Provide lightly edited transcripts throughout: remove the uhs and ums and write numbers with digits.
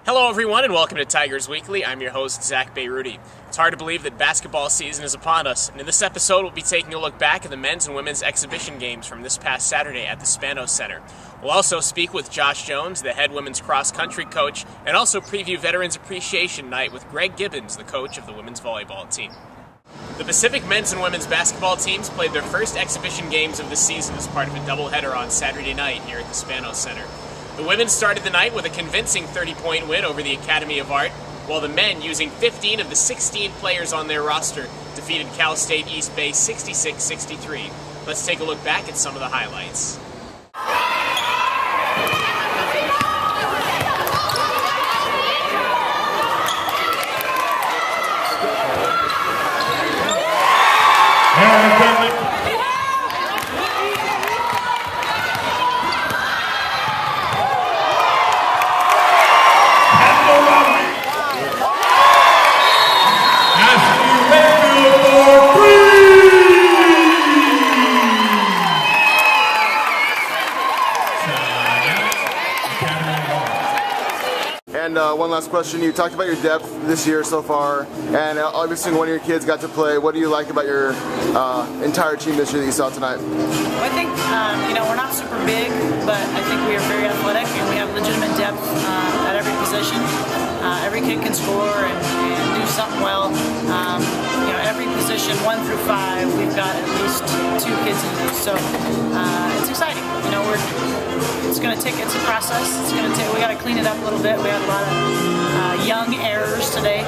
Hello everyone and welcome to Tigers Weekly. I'm your host, Zach Beyruti. It's hard to believe that basketball season is upon us, and in this episode we'll be taking a look back at the men's and women's exhibition games from this past Saturday at the Spanos Center. We'll also speak with Josh Jones, the head women's cross-country coach, and also preview Veterans Appreciation Night with Greg Gibbons, the coach of the women's volleyball team. The Pacific men's and women's basketball teams played their first exhibition games of the season as part of a doubleheader on Saturday night here at the Spanos Center. The women started the night with a convincing 30-point win over the Academy of Art, while the men, using 15 of the 16 players on their roster, defeated Cal State East Bay 66-63. Let's take a look back at some of the highlights. And one last question, you talked about your depth this year so far, and obviously one of your kids got to play. What do you like about your entire team this year that you saw tonight? Well, I think, we're not super big, but I think we are very athletic and we have legitimate depth at every position. Every kid can score and do something well. Every position, 1 through 5, we've got at least 2 kids in there. So it's exciting. It's a process. We got to clean it up a little bit. We had a lot of young errors today,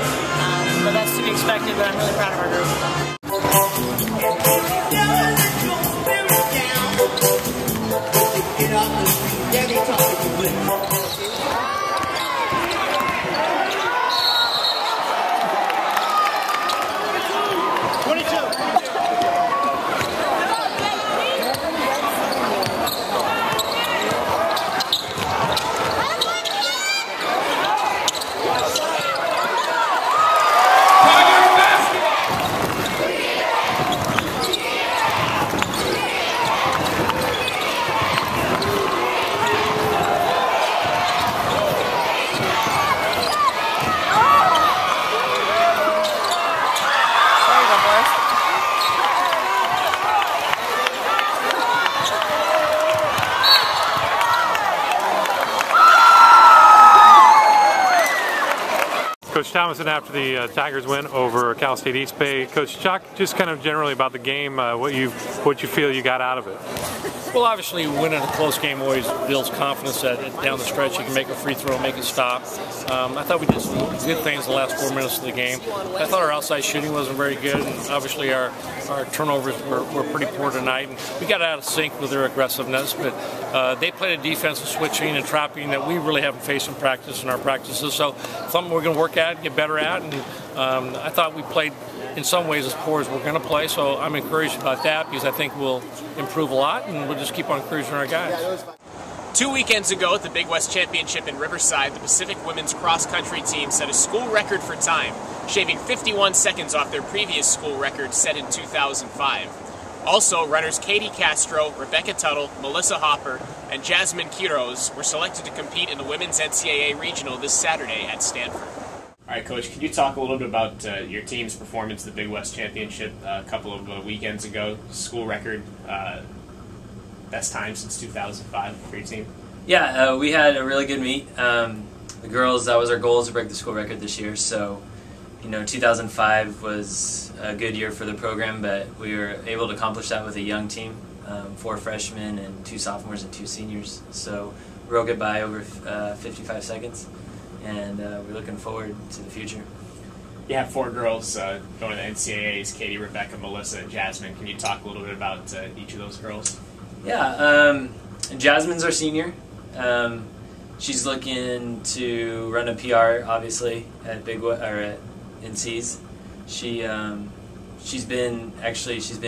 but that's to be expected. But I'm really proud of our Coach Thomason, after the Tigers win over Cal State East Bay, Coach Chuck, just kind of generally about the game, what you feel you got out of it. Well, obviously, winning a close game always builds confidence that down the stretch you can make a free throw, make a stop. I thought we did some good things the last 4 minutes of the game. I thought our outside shooting wasn't very good, and obviously our turnovers were pretty poor tonight. And we got out of sync with their aggressiveness, but they played a defensive switching and trapping that we really haven't faced in practice in our practices. So something we're going to work at, get better at, and I thought we played in some ways as poor as we're going to play, so I'm encouraged about that because I think we'll improve a lot and we'll just keep on encouraging our guys. 2 weekends ago at the Big West Championship in Riverside, the Pacific women's cross-country team set a school record for time, shaving 51 seconds off their previous school record set in 2005. Also, runners Katie Castro, Rebecca Tuttle, Melissa Hopper, and Jasmine Quiroz were selected to compete in the Women's NCAA Regional this Saturday at Stanford. All right, Coach, can you talk a little bit about your team's performance at the Big West Championship a couple of weekends ago? School record, best time since 2005 for your team? Yeah, we had a really good meet. The girls, that was our goal, to break the school record this year. So, 2005 was a good year for the program, but we were able to accomplish that with a young team, 4 freshmen and 2 sophomores and 2 seniors. So, real good by over 55 seconds. And we're looking forward to the future. You have 4 girls going to the NCAAs, Katie, Rebecca, Melissa, and Jasmine. Can you talk a little bit about each of those girls? Yeah, Jasmine's our senior. She's looking to run a PR, obviously, at NCs. She's been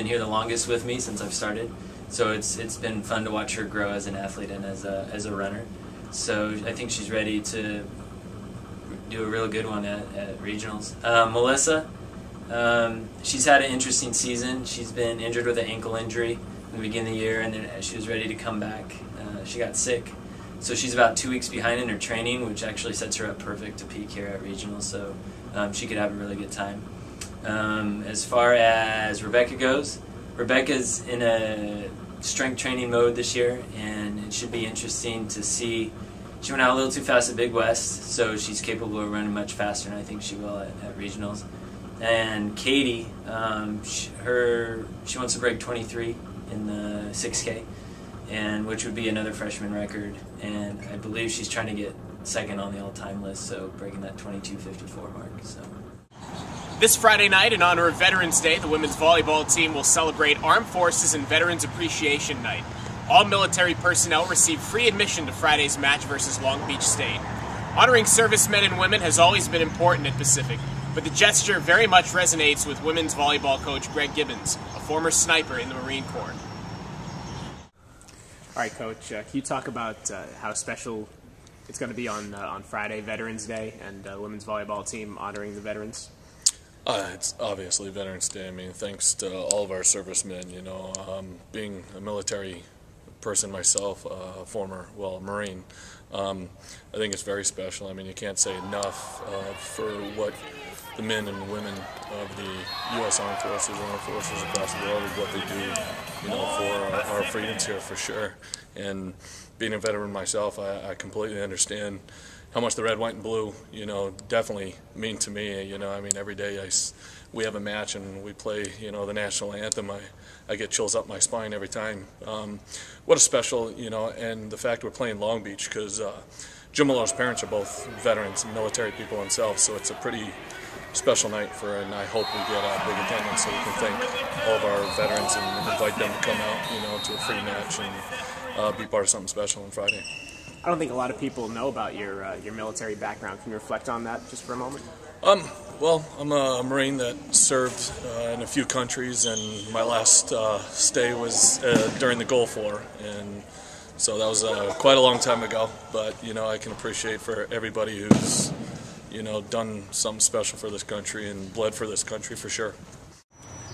here the longest with me since I've started. So it's been fun to watch her grow as an athlete and as a runner. So I think she's ready to do a real good one at regionals. Melissa, she's had an interesting season. She's been injured with an ankle injury in the beginning of the year, and then she was ready to come back. She got sick, So she's about 2 weeks behind in her training, which actually sets her up perfect to peak here at regionals. So she could have a really good time. As far as Rebecca goes, Rebecca's in a strength training mode this year, and it should be interesting to see. She went out a little too fast at Big West, so she's capable of running much faster, and I think she will at regionals. And Katie, she wants to break 23 in the 6K, and which would be another freshman record. And I believe she's trying to get second on the all-time list, so breaking that 22:54 mark. So. This Friday night, in honor of Veterans Day, the women's volleyball team will celebrate Armed Forces and Veterans Appreciation Night. All military personnel receive free admission to Friday's match versus Long Beach State. Honoring servicemen and women has always been important at Pacific, but the gesture very much resonates with women's volleyball coach Greg Gibbons, a former sniper in the Marine Corps. All right, Coach, can you talk about how special it's going to be on Friday, Veterans Day, and the women's volleyball team honoring the veterans? It's obviously Veterans Day. I mean, thanks to all of our servicemen, you know, being a military person myself, a former, Marine, I think it's very special. I mean, you can't say enough for what the men and women of the U.S. Armed Forces and Armed Forces across the world, what they do, you know, for our freedoms here, for sure. And being a veteran myself, I completely understand how much the red, white, and blue, you know, definitely mean to me. You know, I mean, every day we have a match and we play, you know, the national anthem. I get chills up my spine every time. What a special, you know, and the fact we're playing Long Beach, because Jim Malone's parents are both veterans, military people themselves, so it's a pretty special night and I hope we get a big attendance so we can thank all of our veterans and invite them to come out, you know, to a free match and be part of something special on Friday. I don't think a lot of people know about your military background. Can you reflect on that just for a moment? Well, I'm a Marine that served in a few countries, and my last stay was during the Gulf War, and so that was quite a long time ago. But you know, I can appreciate for everybody who's, you know, done something special for this country and bled for this country for sure.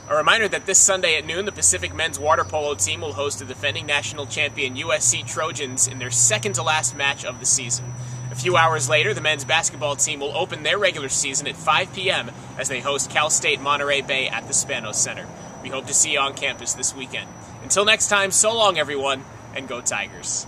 A reminder that this Sunday at noon, the Pacific men's water polo team will host the defending national champion USC Trojans in their second-to-last match of the season. A few hours later, the men's basketball team will open their regular season at 5 p.m. as they host Cal State Monterey Bay at the Spanos Center. We hope to see you on campus this weekend. Until next time, so long, everyone, and go Tigers.